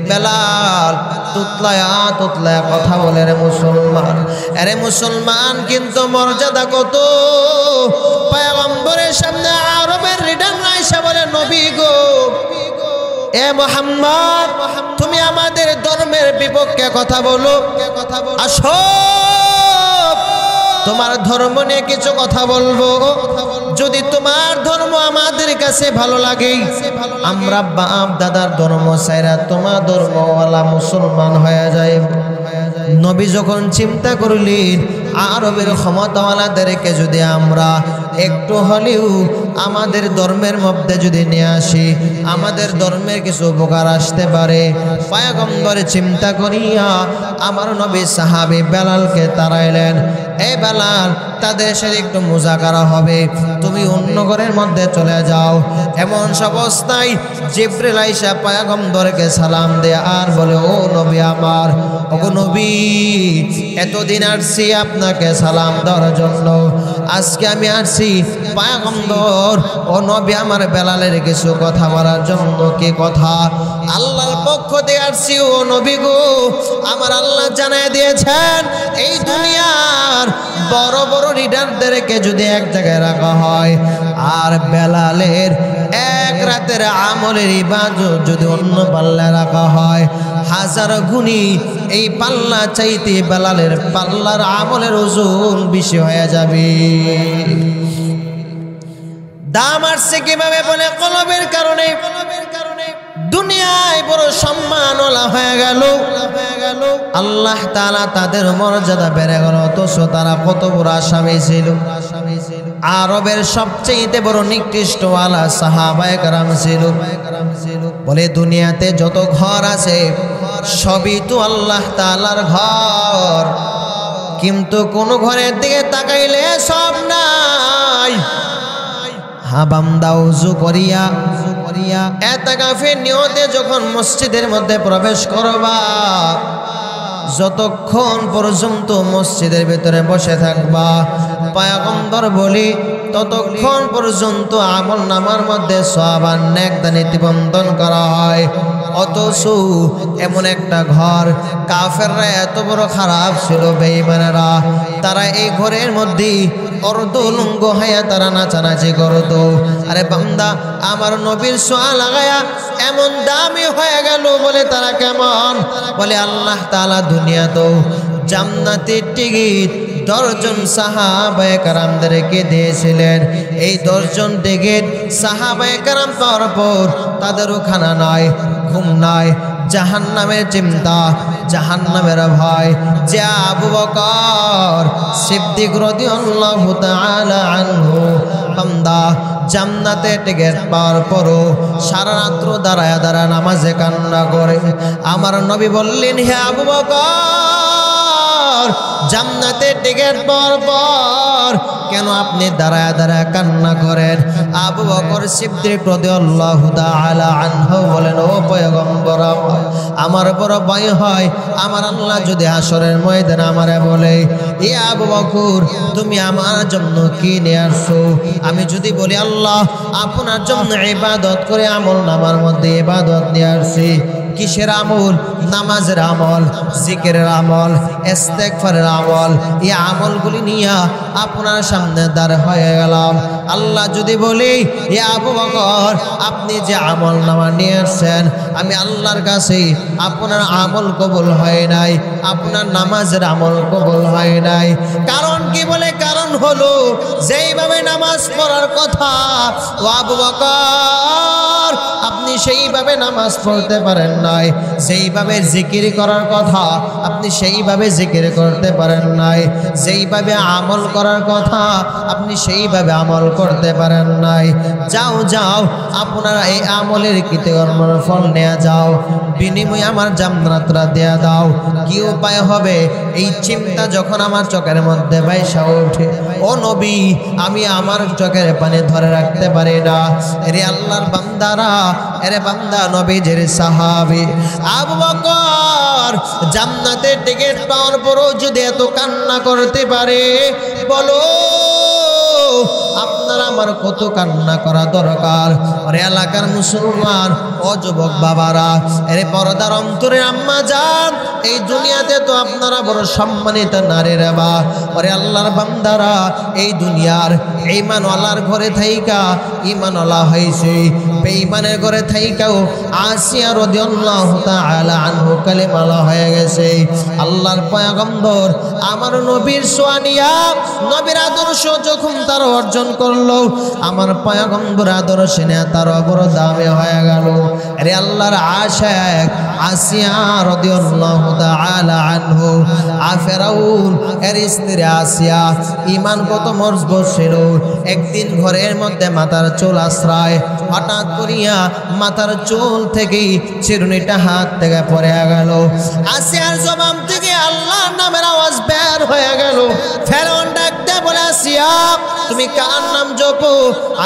বেলাল তুতলায়া তুতলায়া কথা বলে, রে মুসলমান, আরে মুসলমান কিন্তু মর্যাদা কত। পয়গম্বরের সামনে আরবের লিডার আয়েশা বলে, নবী গো, এ মুহাম্মদ, তুমি আমাদের ধর্মের বিপক্ষে কথা বলো, আসো তোমার ধর্ম নিয়ে কিছু কথা বলবো। যদি তোমার ধর্ম আমাদের কাছে ভালো লাগে, আমরা বাপ দাদার ধর্ম ছাইরা তোমার ধর্মওয়ালা মুসলমান হয়ে যায়। নবী যখন চিন্তা করলেন, আরবের ক্ষমতাওয়ালাদেরকে যদি আমরা একটু হলেও আমাদের ধর্মের মধ্যে যদি নিয়ে আসি, আমাদের ধর্মের কিছু উপকার আসতে পারে। পয়গম্বরে চিন্তা করিয়া আমার নবী সাহাবী বেলালকে তাড়াইলেন, এই বেলাল, তাদের সাথে একটু মুজাকারা হবে, তুমি অন্য ঘরের মধ্যে চলে যাও। এমন অবস্থায় জিবরিল আইসা পয়গম্বরকে সালাম দেয় আর বলে, ও নবী আমার, ওগো নবী, এতদিন আসছি আপনাকে সালাম দেওয়ার জন্য, আজকে আমি আসছি পয়গম্বর ও নবী আমার বেলালের কিছু কথা বলার জন্য। কি কথা? আল্লাহর পক্ষ থেকে আসছি ও নবী গো, আমার আল্লাহ জানাই দিয়েছেন, এই দুনিয়ার বড় বড় লিডারদেরকে যদি এক জায়গায় রাখা হয়, আর বেলালের এক রাতের আমলের ইবাদত যদি অন্য পাল্লায় রাখা হয়, হাজার গুণী এই পাল্লা চাইতে বেলালের পাল্লার আমলের ওজন বেশি হয়ে যাবে। দাম আসছে কিভাবে? বলে কলবের কারণে। দুনিয়ায় বড় সম্মানওয়ালা হয়ে গেল, আল্লাহ তাআলা তাদের মর্যাদা বেড়ে গেল, অথচ তারা কত বড় আসামি ছিল। আরবের সবচেয়ে বড় নিকৃষ্টওয়ালা সাহাবায়ে কেরাম ছিল। বলে দুনিয়াতে যত ঘর আছে সবই তো আল্লাহ তাআলার ঘর, কিন্তু কোন ঘরের দিকে তাকাইলে সব নাই। হা বান্দা ওযু করিয়া ইতিকাফের নিয়তে যখন মসজিদের মধ্যে প্রবেশ করবা, যতক্ষণ পর্যন্ত মসজিদের ভিতরে বসে থাকবা, পয়গম্বর বলি ততক্ষণ পর্যন্ত আমল নামার মধ্যে সওয়াব আর নেক দান বন্ধন করা হয়। অথচ এমন একটা ঘর, কাফেররা এত বড় খারাপ ছিল, বেঈমানেরা, তারা এই ঘরের মধ্যে অর্ধলঙ্গ হয়ে তারা নাচানাচি করত। আরে বান্দা, আমার নবীর ছোঁয়া লাগায়া এমন দামি হয়ে গেল বলে তারা কেমন? বলে আল্লাহ তাআলা দুনিয়াতেও জান্নাতের টিকিট 10 জন সাহাবায়ে কেরামদেরকে দিয়েছিলেন। এই 10 জন টিকিট সাহাবায়ে কেরাম পাওয়ার পর তাদেরও খানা নাই, ঘুম নাই, জাহান্নামের চিন্তা, জাহান্নামের ভয়। যে আবু বকর সিদ্দিক রাদিয়াল্লাহু তাআলা আনহু বান্দা জান্নাতে টিকিট পাওয়ার পরও সারা রাত্র দাঁড়ায় নামাজে কান্না করে। আমার নবী বললেন, হে আবু বকর, জান্নাতে টিকিট পাওয়ার পর কেন আপনি দাঁড়ায় কান্না করেন? আবু বকর সিদ্দিক রাদিয়াল্লাহু তাআলা আনহু বলেন, ও পয়গম্বর, আমার বড় ভয় হয় আমার আল্লাহ যদি হাসরের ময়দানে আমারে বলে, এ আবু বকর, তুমি আমার জন্য কি নিয়ে আসছো? আমি যদি বলি, আল্লাহ আপনার জন্য ইবাদত করে আমল নামার মধ্যে ইবাদত নিয়ে আসছি। কিসের আমল? নামাজের আমল, জিকিরের আমল, ইস্তেগফারের আমল। এই আমলগুলি নিয়ে আপনার সামনে দাঁড় হয়ে গেলাম। আল্লাহ যদি বলি, এ আবু বকর, আপনি যে আমল নামা নিয়ে আসছেন, আমি আল্লাহর কাছে আপনার আমল কবুল হয় নাই, আপনার নামাজের আমল কবুল হয় নাই। কারণ কি? বলে কারণ হলো যেইভাবে নামাজ পড়ার কথা ও আবু বকর আপনি সেইভাবে নামাজ পড়তে পারেন নাই, যেইভাবে জিকির করার কথা আপনি সেইভাবে জিকির করতে পারেন নাই, যেইভাবে আমল করার কথা আপনি সেইভাবে আমল করতে পারেন নাই। যাও যাও, আপনারা এই আমলের কৃতকর্মের ফল নেওয়া যাও, বিনিময়ে আমার জান্নাতটা দেয়া দাও। কি উপায় হবে? এই চিন্তা যখন আমার চোখের মধ্যে ভাইসা ওঠে, ও নবী, আমি আমার চোখের পানি ধরে রাখতে পারি না। এরে আল্লাহর বান্দারা, এরে বান্দা নবীজির সাহাবী আবু বকর জান্নাতের টিকিট পাওয়ার পরও যদি এত কান্না করতে পারে, বলো আপনার আমার কত কান্না করা দরকার? আরে এলাকার মুসলমান ও যুবক বাবারা, এরে পর্দার অন্তরে আম্মা যান, এই দুনিয়াতে তো আপনারা বড় সম্মানিত নারী রে বা। আরে আল্লাহর বান্দারা, এই দুনিয়ার ঈমানওয়ালার ঘরে থাইকা ঈমানওয়ালা হইছে, বেঈমানের ঘরে থাইকাও আসিয়া রাদিয়াল্লাহু তাআলা আনহু কালেমাওয়ালা হয়ে গেছে। আল্লাহর পয়গম্বর আমার নবীর সোয়ানিয়া, নবীর আদর্শ যখন তার অর্জন করলো, আমার পয়গম্বর আদর্শ নিয়ে তার বড় দামে হয়ে গেল। আরে আল্লাহর আশিক আসিয়া রাদিয়াল্লাহু তাআলা আনহু ফেরাউন এর স্ত্রী আসিয়া ঈমান কত মজবুত ছিল। একদিন ঘরের মধ্যে মাথার চুল আশ্রয়, হঠাৎ করিয়া মাথার চুল থেকে চিরুনিটা হাত থেকে পড়ে গেল। আসিয়ার জবান থেকে আল্লাহর নামের আওয়াজ বের হয়ে গেল। ফেরাউন ডাকতে বলে, আসিয়া তুমি কার নাম জপো?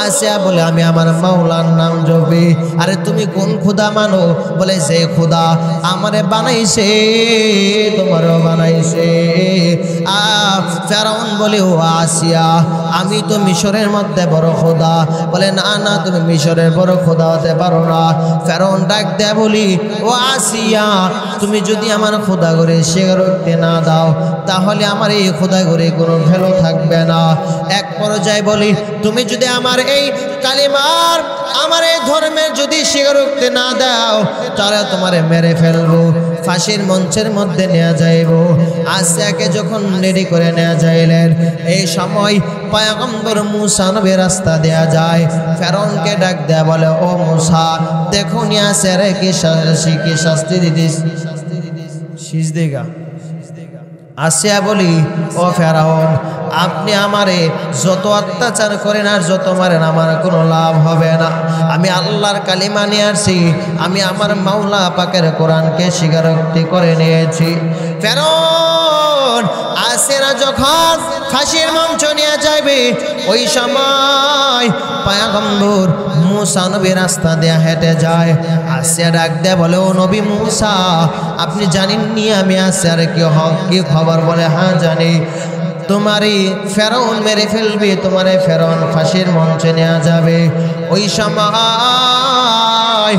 আসিয়া বলে, আমি আমার মাওলার নাম জপি। আরে তুমি কোন খোদা মানো? বলে, যে খোদা আমারে বানাইছে তোমারও বানাইছে। ফেরাউন বলে, ও আসিয়া, আমি তো মিশরের মধ্যে বড় খোদা। বলে, না না, তুমি মিশরের বড় খোদা হতে পারো না। ফেরাউন ডাক দেয় বলি, ও আসিয়া, তুমি যদি আমার খোদা করে স্বীকারোক্তি না দাও, তাহলে আমার এই খোদা করে কোনো ভ্যালু থাকবে না। এক পর্যায়ে বলি, তুমি যদি আমার এই কালিমার, আমার এই ধর্মের যদি স্বীকারোক্তি না দাও, তাহলে তোমারে মেরে ফেলবো, ফাঁসির মঞ্চের মধ্যে নেওয়া যাইব। আসিয়াকে যখন রেডি করে নেওয়া যাইলেন, এই সময় পয়গম্বর মুসা নবীর রাস্তা দেয়া যায়। ফেরাউনকে ডাক দেয়া বলে, ও মুসা, দেখো নিয়ে আসে রে কি শাস্তি দিদিস সিজদেগা। আসিয়া বলি, ও ফেরাউন, আপনি আমারে যত অত্যাচার করেন আর যত মারেন আমার কোনো লাভ হবে না। আমি আল্লাহর কালিমা নিয়ে আসছি, আমি আমার মাওলা পাকের কোরআনকে স্বীকারোক্তি করে নিয়েছি। ফেরাউন আসিয়া যখন ফাঁসির মঞ্চ নিয়ে যাবে, ওই সময় পয়গম্বর মুসা নবী রাস্তা দিয়ে হেঁটে যায়। আসিয়া ডাক দেয়, বলে ও নবী মুসা, আপনি জানেননি আমি আসিয়ার কি খবর? বলে হ্যাঁ জানি। তোমারই ফেরাউন মেরে ফেলবে, তোমারে ফেরাউন ফাঁসির মঞ্চে নেওয়া যাবে। ওই সময়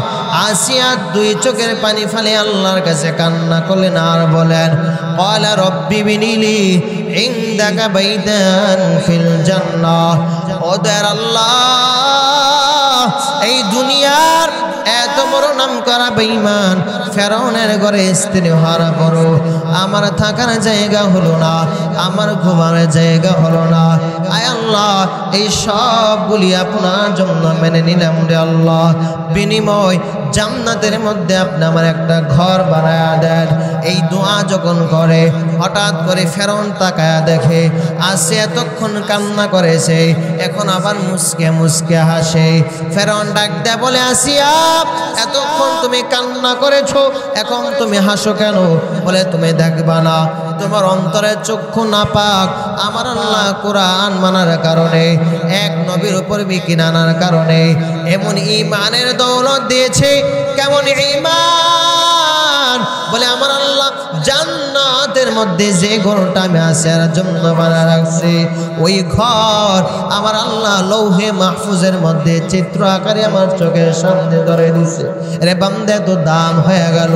আসিয়া দুই চোখের পানি ফেলে আল্লাহর কাছে কান্না করলেন আর বলেন, ক্বালা রব্বি বিনিলি ইনদাকা বাইতান ফিল জান্নাহ। ও দয়ার আল্লাহ, এই দুনিয়ার এত বড় নাম করা বেঈমান ফেরাউনের ঘরে স্ত্রী হারা করো, আমার থাকার জায়গা হলো না, আমার ঘুমার জায়গা হলো না। আয় আল্লাহ, এই সবগুলি আপনার জন্য মেনে নিলাম রে আল্লাহ। বিনিময় জান্নাতের মধ্যে আপনি আমার একটা ঘর বানায়া দেন। এই দোয়া যখন করে, হঠাৎ করে ফেরাউন তাকায়া দেখে আসে এতক্ষণ কান্না করেছে, এখন আবার মুসকে মুসকে হাসে। ফেরাউন ডাক দেয়, বলে আসিয়া, এতক্ষণ তুমি কান্না করেছো, এখন তুমি হাসো কেন? বলে তুমি দেখবা না, তোমার অন্তরের চক্ষু নাপাক। আমার আল্লাহ কোরআন মানার কারণে, এক নবীর উপর বিকিন আনার কারণে এমন ঈমানের দৌলত দিয়েছে। কেমন ঈমান? বলে আমার আল্লাহ জান্নাতের মধ্যে যে ঘরটা আমি আসিয়ার জন্য বানায় রাখছি, ওই ঘর আমার আল্লাহ লৌহে মাহফুজের মধ্যে চিত্র আকারে আমার চোখের সামনে ধরে দিছে। আরে বান্দা তো দাম হয়ে গেল,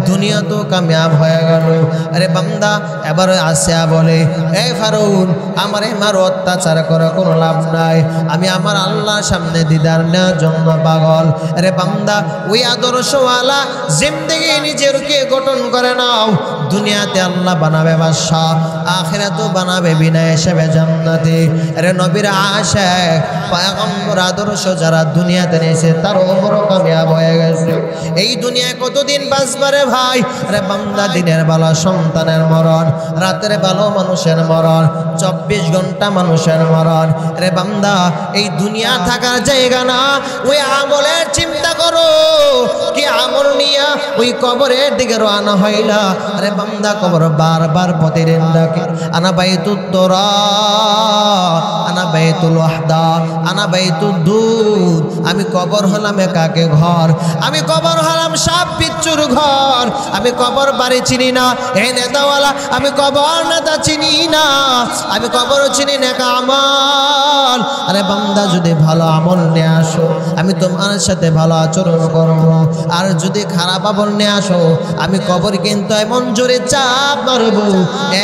দুনিয়া তো কামিয়াব হয়ে গেল। আরে বান্দা এবার আসিয়া বলে, এই ফারুন, আমার মার অত্যাচার করা কোনো লাভ নাই, আমি আমার আল্লাহর সামনে দিদার নেওয়ার জন্য পাগল। আরে বান্দা, ওই আদর্শওয়ালা জিন্দেগি নিজেরকে গঠন করে নাও। দুনিয়াতে আল্লাহ বানাবে বাদশাহ, আখিরাতেও বানাবে বিনা হিসেবে জান্নাতি। আরে নবীর আশায় পয়গম্বর আদর্শ যারা দুনিয়াতে নিয়েছে তারও বড় কামিয়াব হয়ে গেছে। এই দুনিয়ায় কতদিন বাঁচবারে ভাই? আরে বান্দা, দিনের বেলা সন্তানের মরণ, রাতের বেলা মানুষের মরণ, 24 ঘন্টা মানুষের মরণ। আরে বান্দা, এই দুনিয়া থাকার জায়গা না, ওই আমলের চিন্তা করো। কি আমল নিয়া ওই কবরের দিকে রওনা হইলা? আরে বান্দা, কবর বারবার প্রতিদিন ডাকে, আনা বাইতুত তোরা, আনা বাইতুল ওয়াহদা, আনা বাইতুদ দুদ। আমি কবর হলাম একাকে ঘর, আমি কবর হলাম সাপ বিচ্ছুর ঘর। আমি কবর বাড়ি চিনি না, হে নেতাওয়ালা, আমি কবর নেতা চিনি না, আমি কবর চিনি না আমল। আরে বান্দা, যদি ভালো আমল নিয়ে আসো আমি তোমার সাথে ভালো আচরণ করবো, আর যদি খারাপ আমল নিয়ে আসো আমি কবর কিন্তু এমন জোরে চাপ মারবো,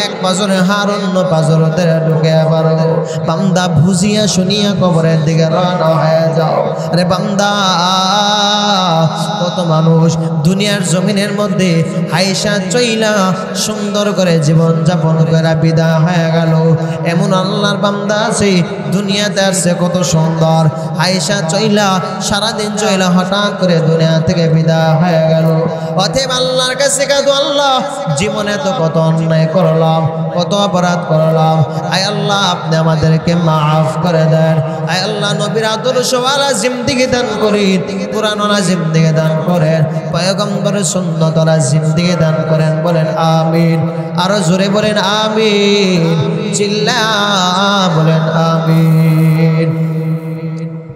এক পাজরে হার অন্য পাজরতে ঢুকে পারবো। বান্দা, বুঝিয়া শুনিয়া কবরের দিকে রওনা হয়ে যাও। আরে বান্দা, কত মানুষ দুনিয়ার জমিনের মধ্যে হাইসা চইলা সুন্দর করে জীবন যাপন করে বিদায় হয়ে গেল। এমন আল্লাহর বান্দা আছে দুনিয়াতে আসছে কত সুন্দর, হাইসা চইলা সারাদিন চইলা হঠাৎ করে দুনিয়া থেকে বিদায় হয়ে গেল। অতএব আল্লাহর কাছে কাঁদো, আল্লাহ জীবনে তো কত অন্যায় করলাম, কত অপরাধ করলাম, আয় আল্লাহ আপনি আমাদেরকে মাফ করে দেন। আয় আল্লাহ নবীর আদর্শওয়ালা জিন্দেগি দান করেন, কোরআনওয়ালা জিন্দেগি দান করেন, পয়গম্বরের সুন্নতওয়ালা জিন্দেগি দান করেন। বলেন আমিন। আরো জোরে বলেন আমিন, চিল্লা বলেন আমিন।